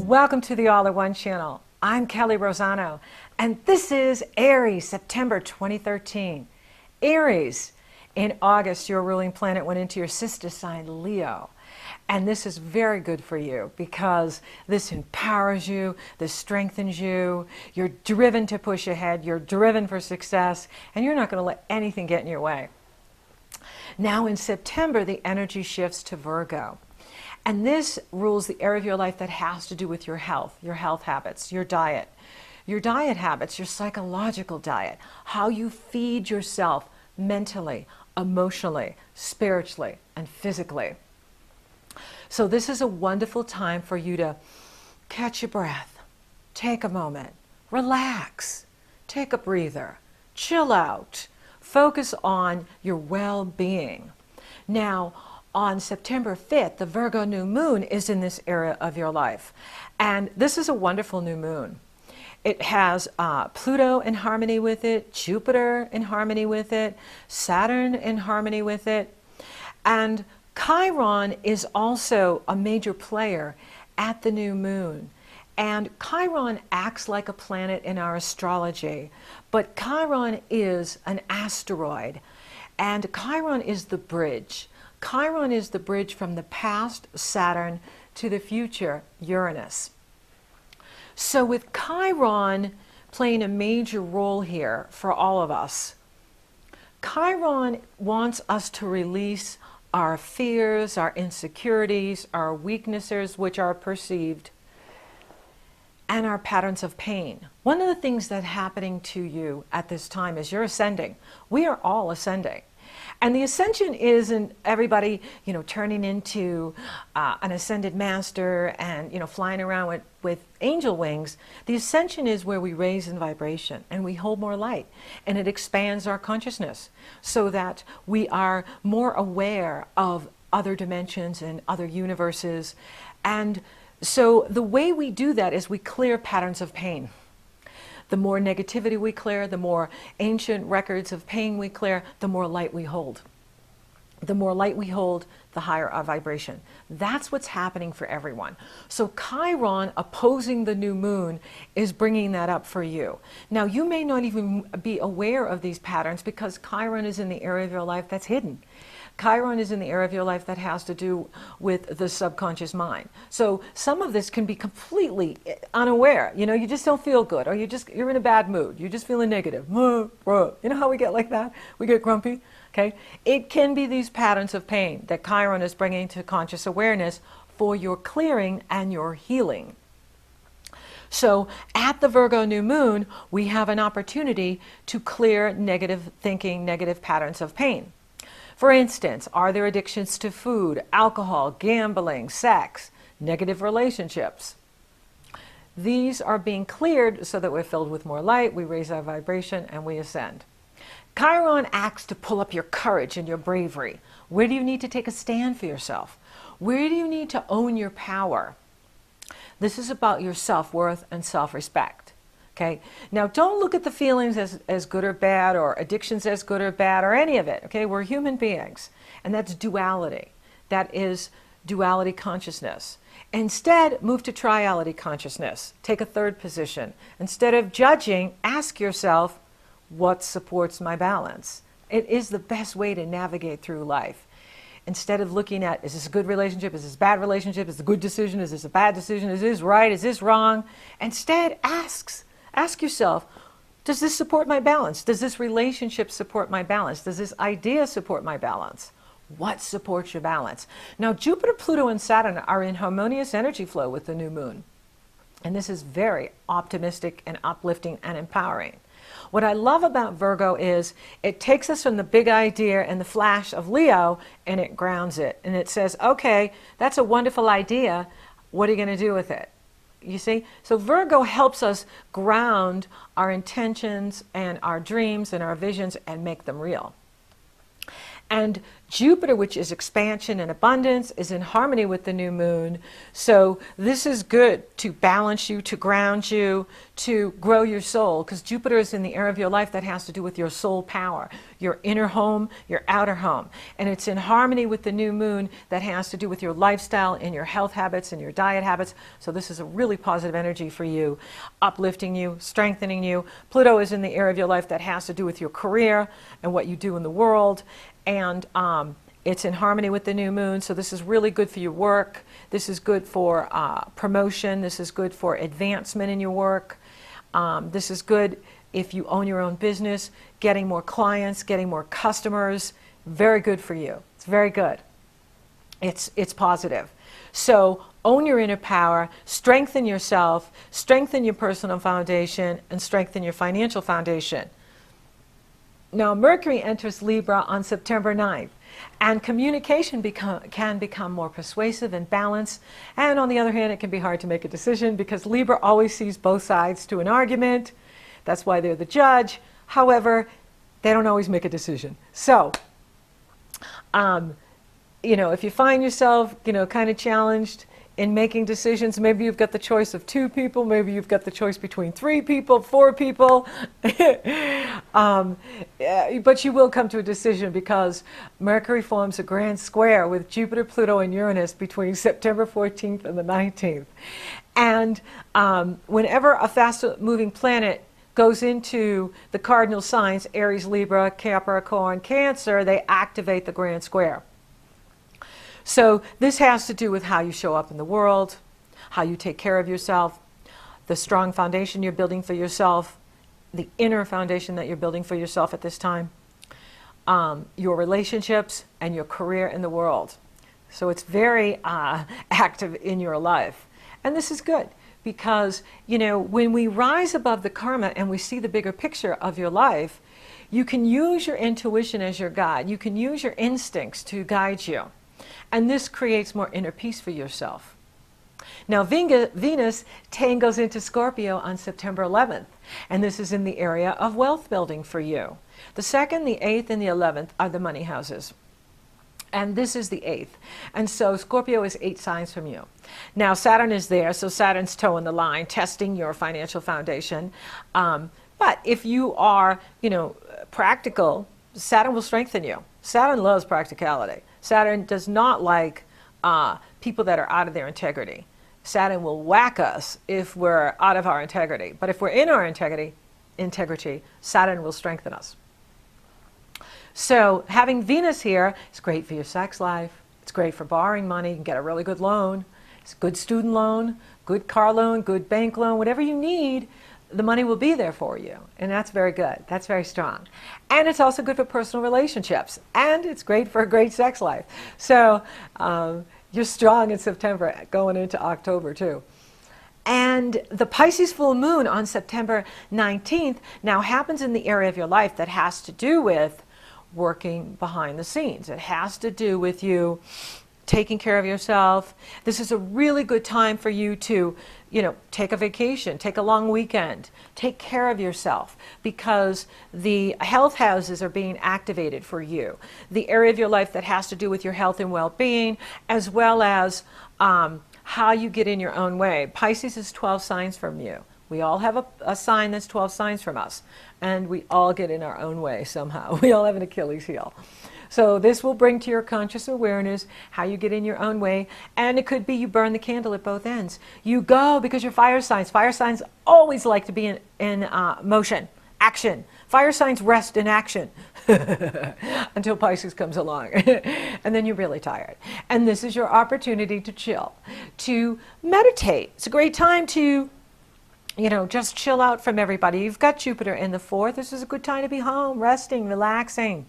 Welcome to the All-in-One channel. I'm Kelley Rosano, and this is Aries, September 2013. Aries, in August, your ruling planet went into your sister sign, Leo. And this is very good for you because this empowers you, this strengthens you, you're driven to push ahead, you're driven for success, and you're not going to let anything get in your way. Now in September, the energy shifts to Virgo. And this rules the area of your life that has to do with your health habits, your diet habits, your psychological diet, how you feed yourself mentally, emotionally, spiritually, and physically. So this is a wonderful time for you to catch your breath, take a moment, relax, take a breather, chill out, focus on your well-being. Now, on September 5th, the Virgo new moon is in this area of your life. And this is a wonderful new moon. It has Pluto in harmony with it, Jupiter in harmony with it, Saturn in harmony with it. And Chiron is also a major player at the new moon. And Chiron acts like a planet in our astrology, but Chiron is an asteroid. And Chiron is the bridge. Chiron is the bridge from the past, Saturn, to the future, Uranus. So with Chiron playing a major role here for all of us, Chiron wants us to release our fears, our insecurities, our weaknesses, which are perceived, and our patterns of pain. One of the things that's happening to you at this time is you're ascending. We are all ascending. And the ascension isn't everybody, turning into an ascended master and, flying around with angel wings. The ascension is where we raise in vibration and we hold more light, and it expands our consciousness so that we are more aware of other dimensions and other universes. And so the way we do that is we clear patterns of pain. The more negativity we clear, the more ancient records of pain we clear, the more light we hold. The more light we hold, the higher our vibration. That's what's happening for everyone. So Chiron opposing the new moon is bringing that up for you. Now, you may not even be aware of these patterns because Chiron is in the area of your life that's hidden. Chiron is in the area of your life that has to do with the subconscious mind. So some of this can be completely unaware. You just don't feel good, or you're in a bad mood. You're just feeling negative. You know how we get like that? We get grumpy. Okay? It can be these patterns of pain that Chiron is bringing to conscious awareness for your clearing and your healing. So at the Virgo new moon, we have an opportunity to clear negative thinking, negative patterns of pain. For instance, are there addictions to food, alcohol, gambling, sex, negative relationships? These are being cleared so that we're filled with more light, we raise our vibration, and we ascend. Chiron acts to pull up your courage and your bravery. Where do you need to take a stand for yourself? Where do you need to own your power? This is about your self-worth and self-respect. Okay. Now, don't look at the feelings as good or bad, or addictions as good or bad, or any of it. Okay. We're human beings, and that's duality. That is duality consciousness. Instead, move to triality consciousness. Take a third position. Instead of judging, ask yourself, what supports my balance? It is the best way to navigate through life. Instead of looking at, is this a good relationship? Is this a bad relationship? Is this a good decision? Is this a bad decision? Is this right? Is this wrong? Instead, ask yourself, does this support my balance? Does this relationship support my balance? Does this idea support my balance? What supports your balance? Now, Jupiter, Pluto, and Saturn are in harmonious energy flow with the new moon. And this is very optimistic and uplifting and empowering. What I love about Virgo is it takes us from the big idea and the flash of Leo, and it grounds it. And it says, okay, that's a wonderful idea. What are you going to do with it? You see? So Virgo helps us ground our intentions and our dreams and our visions and make them real. And Jupiter, which is expansion and abundance, is in harmony with the new moon. So this is good to balance you, to ground you, to grow your soul, because Jupiter is in the area of your life that has to do with your soul power, your inner home, your outer home. And it's in harmony with the new moon that has to do with your lifestyle and your health habits and your diet habits. So this is a really positive energy for you, uplifting you, strengthening you. Pluto is in the area of your life that has to do with your career and what you do in the world. And it's in harmony with the new moon, so this is really good for your work. This is good for promotion. This is good for advancement in your work. This is good if you own your own business, getting more clients, getting more customers. Very good for you. It's very good. It's positive. So own your inner power, strengthen yourself, strengthen your personal foundation, and strengthen your financial foundation. Now, Mercury enters Libra on September 9th, and communication can become more persuasive and balanced. And on the other hand, it can be hard to make a decision because Libra always sees both sides to an argument. That's why they're the judge. However, they don't always make a decision. So, if you find yourself, kind of challenged in making decisions, maybe you've got the choice of 2 people, maybe you've got the choice between 3 people, 4 people, but you will come to a decision because Mercury forms a grand square with Jupiter, Pluto, and Uranus between September 14th and the 19th. And whenever a fast-moving planet goes into the cardinal signs, Aries, Libra, Capricorn, Cancer, they activate the grand square. So this has to do with how you show up in the world, how you take care of yourself, the strong foundation you're building for yourself, the inner foundation that you're building for yourself at this time, your relationships, and your career in the world. So it's very active in your life. And this is good because, when we rise above the karma and we see the bigger picture of your life, you can use your intuition as your guide. You can use your instincts to guide you. And this creates more inner peace for yourself. Now, Venus tangles into Scorpio on September 11th, and this is in the area of wealth building for you. The 2nd, the 8th, and the 11th are the money houses. And this is the 8th. And so Scorpio is 8 signs from you. Now, Saturn is there, so Saturn's toeing the line, testing your financial foundation. But if you are, practical, Saturn will strengthen you. Saturn loves practicality. Saturn does not like people that are out of their integrity. Saturn will whack us if we're out of our integrity. But if we're in our integrity, Saturn will strengthen us. So having Venus here is great for your sex life. It's great for borrowing money. You can get a really good loan. It's a good student loan, good car loan, good bank loan, whatever you need. The money will be there for you, and that's very good. That's very strong. And it's also good for personal relationships, and it's great for a great sex life. So you're strong in September, going into October too. And the Pisces full moon on September 19th now happens in the area of your life that has to do with working behind the scenes. It has to do with you taking care of yourself. This is a really good time for you to, take a vacation, take a long weekend, take care of yourself because the health houses are being activated for you. The area of your life that has to do with your health and well-being, as well as how you get in your own way. Pisces is 12 signs from you. We all have a sign that's 12 signs from us, and we all get in our own way somehow. We all have an Achilles heel. So this will bring to your conscious awareness how you get in your own way. And it could be you burn the candle at both ends. You go because you're fire signs. Fire signs always like to be in motion, action. Fire signs rest in action until Pisces comes along. And then you're really tired. And this is your opportunity to chill, to meditate. It's a great time to just chill out from everybody. You've got Jupiter in the 4th. This is a good time to be home, resting, relaxing.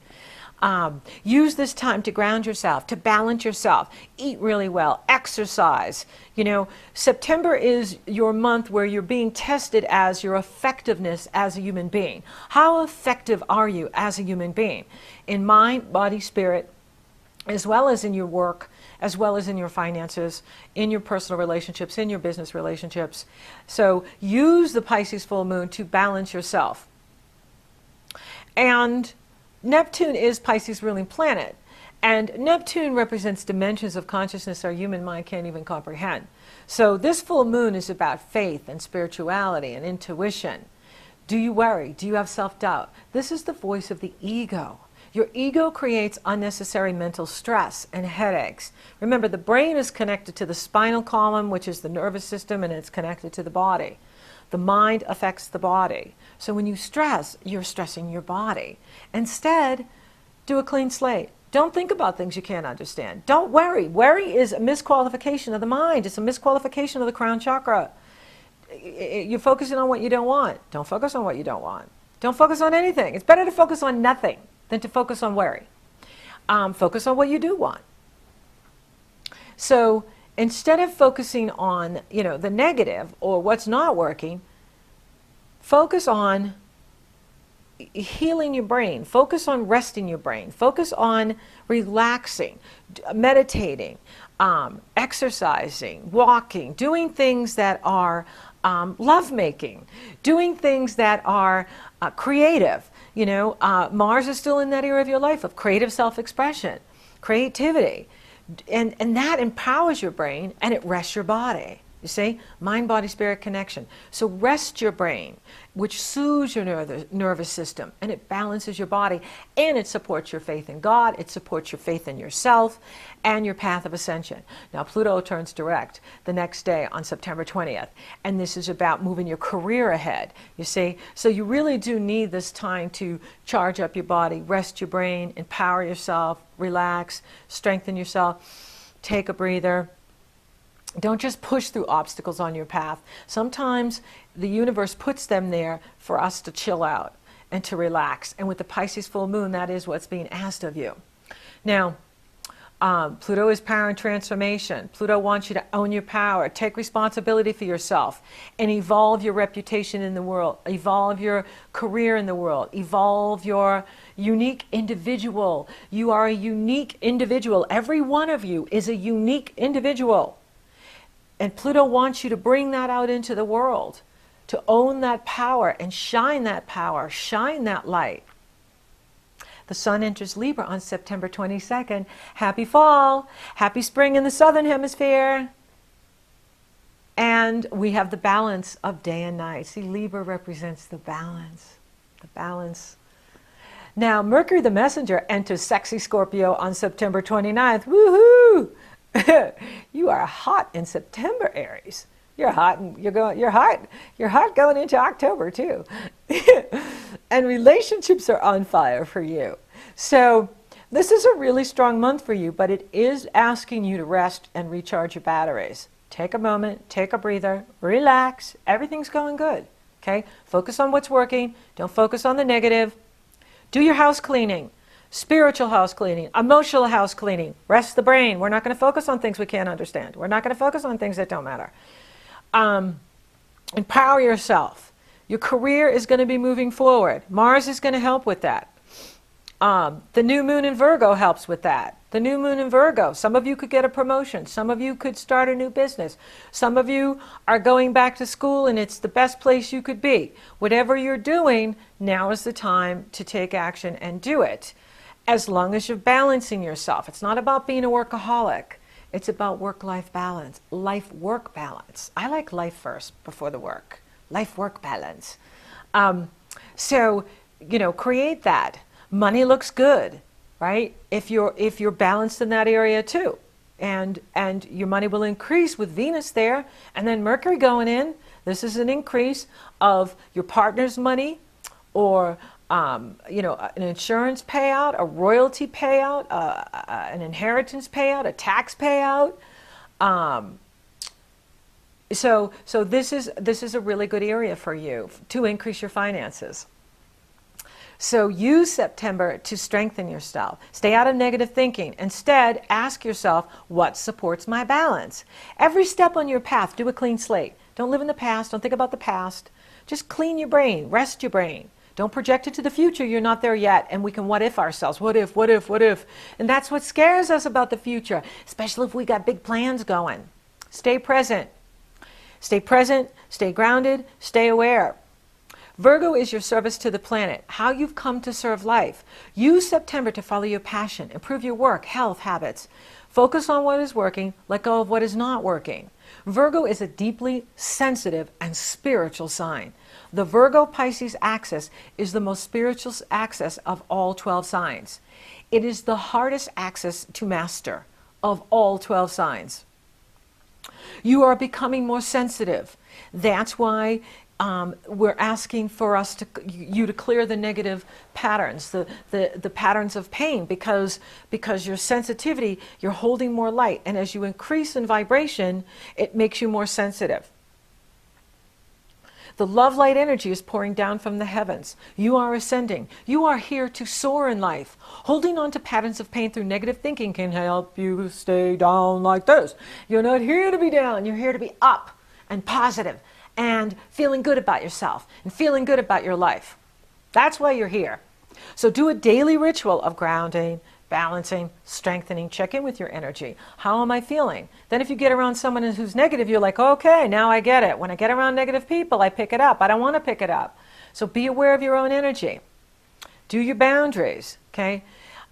Use this time to ground yourself, to balance yourself, eat really well, exercise. September is your month where you're being tested as your effectiveness as a human being. How effective are you as a human being? In mind, body, spirit, as well as in your work, as well as in your finances, in your personal relationships, in your business relationships. So use the Pisces full moon to balance yourself. And Neptune is Pisces' ruling planet. And Neptune represents dimensions of consciousness our human mind can't even comprehend. So this full moon is about faith and spirituality and intuition. Do you worry? Do you have self-doubt? This is the voice of the ego. Your ego creates unnecessary mental stress and headaches. Remember, the brain is connected to the spinal column, which is the nervous system, and it's connected to the body. The mind affects the body. So when you stress, you're stressing your body. Instead, do a clean slate. Don't think about things you can't understand. Don't worry. Worry is a misqualification of the mind. It's a misqualification of the crown chakra. You're focusing on what you don't want. Don't focus on what you don't want. Don't focus on anything. It's better to focus on nothing than to focus on worry. Focus on what you do want. So instead of focusing on, the negative or what's not working, focus on healing your brain. Focus on resting your brain. Focus on relaxing, meditating, exercising, walking, doing things that are lovemaking, doing things that are creative. Mars is still in that area of your life of creative self-expression, creativity, and that empowers your brain and it rests your body. You see, mind, body, spirit connection. So rest your brain, which soothes your nervous system, and it balances your body, and it supports your faith in God, it supports your faith in yourself, and your path of ascension. Now, Pluto turns direct the next day on September 20th, and this is about moving your career ahead, you see. So you really do need this time to charge up your body, rest your brain, empower yourself, relax, strengthen yourself, take a breather. Don't just push through obstacles on your path. Sometimes the universe puts them there for us to chill out and to relax. And with the Pisces full moon, that is what's being asked of you. Now, Pluto is power and transformation. Pluto wants you to own your power, take responsibility for yourself, and evolve your reputation in the world, evolve your career in the world, evolve your unique individual. You are a unique individual. Every one of you is a unique individual. And Pluto wants you to bring that out into the world, to own that power and shine that power, shine that light. The sun enters Libra on September 22nd. Happy fall, happy spring in the southern hemisphere. And we have the balance of day and night. See, Libra represents the balance, the balance. Now, Mercury the messenger enters sexy Scorpio on September 29th. Woohoo! You are hot in September, Aries. You're hot, and you're hot going into October too. And relationships are on fire for you. So this is a really strong month for you, but it is asking you to rest and recharge your batteries. Take a moment, take a breather, relax. Everything's going good. Okay? Focus on what's working. Don't focus on the negative. Do your house cleaning. Spiritual house cleaning, emotional house cleaning, rest the brain. We're not going to focus on things we can't understand. We're not going to focus on things that don't matter. Empower yourself. Your career is going to be moving forward. Mars is going to help with that. The new moon in Virgo helps with that. The new moon in Virgo, some of you could get a promotion. Some of you could start a new business. Some of you are going back to school and it's the best place you could be. Whatever you're doing, now is the time to take action and do it. As long as you're balancing yourself. It's not about being a workaholic. It's about work-life balance, life-work balance. I like life first before the work. Life-work balance. So, create that. Money looks good, right? If you're balanced in that area too. And your money will increase with Venus there. And then Mercury going in. This is an increase of your partner's money or an insurance payout, a royalty payout, an inheritance payout, a tax payout. So this is a really good area for you to increase your finances. So use September to strengthen yourself. Stay out of negative thinking. Instead, ask yourself, what supports my balance? Every step on your path, do a clean slate. Don't live in the past. Don't think about the past. Just clean your brain. Rest your brain. Don't project into the future. You're not there yet. And we can what if ourselves. What if, what if, what if? And that's what scares us about the future, especially if we got big plans going. Stay present. Stay present, stay grounded, stay aware. Virgo is your service to the planet, how you've come to serve life. Use September to follow your passion, improve your work, health habits. Focus on what is working, let go of what is not working. Virgo is a deeply sensitive and spiritual sign. The Virgo-Pisces axis is the most spiritual axis of all 12 signs. It is the hardest axis to master of all 12 signs. You are becoming more sensitive. That's why we're asking for you to clear the negative patterns, the patterns of pain, because your sensitivity, you're holding more light, and as you increase in vibration, it makes you more sensitive. The love light energy is pouring down from the heavens. You are ascending. You are here to soar in life. Holding on to patterns of pain through negative thinking can help you stay down like this. You're not here to be down. You're here to be up and positive and feeling good about yourself and feeling good about your life. That's why you're here. So do a daily ritual of grounding, balancing, strengthening. Check in with your energy. How am I feeling? Then if you get around someone who's negative, you're like, okay, now I get it. When I get around negative people, I pick it up. I don't want to pick it up. So be aware of your own energy. Do your boundaries, okay?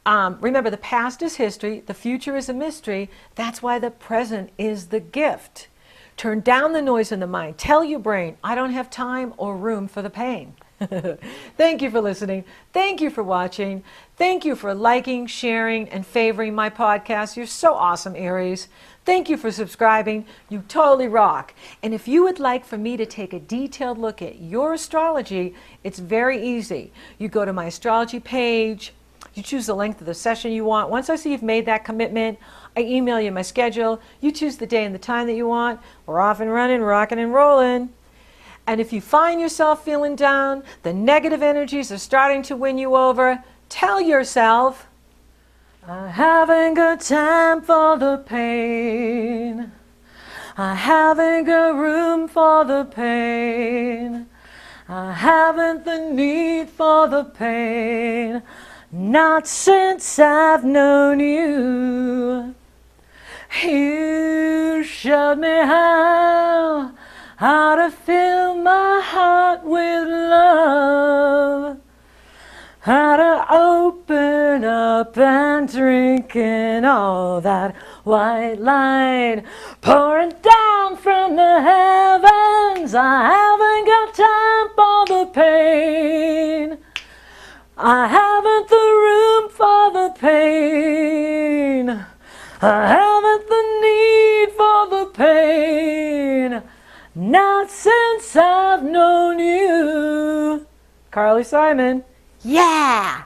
Remember, the past is history. The future is a mystery. That's why the present is the gift. Turn down the noise in the mind. Tell your brain, I don't have time or room for the pain. Thank you for listening. Thank you for watching. Thank you for liking, sharing, and favoring my podcast. You're so awesome, Aries. Thank you for subscribing. You totally rock. And if you would like for me to take a detailed look at your astrology, it's very easy. You go to my astrology page. You choose the length of the session you want. Once I see you've made that commitment, I email you my schedule. You choose the day and the time that you want. We're off and running, rocking and rolling. And if you find yourself feeling down, the negative energies are starting to win you over, tell yourself, I haven't got time for the pain. I haven't got room for the pain. I haven't the need for the pain. Not since I've known you. You showed me how to fill my heart with love, how to open up and drink in all that white light pouring down from the heavens. I haven't got time for the pain. I haven't the room for the pain. I haven't the need for the pain. Not since I've known you. Carly Simon. Yeah!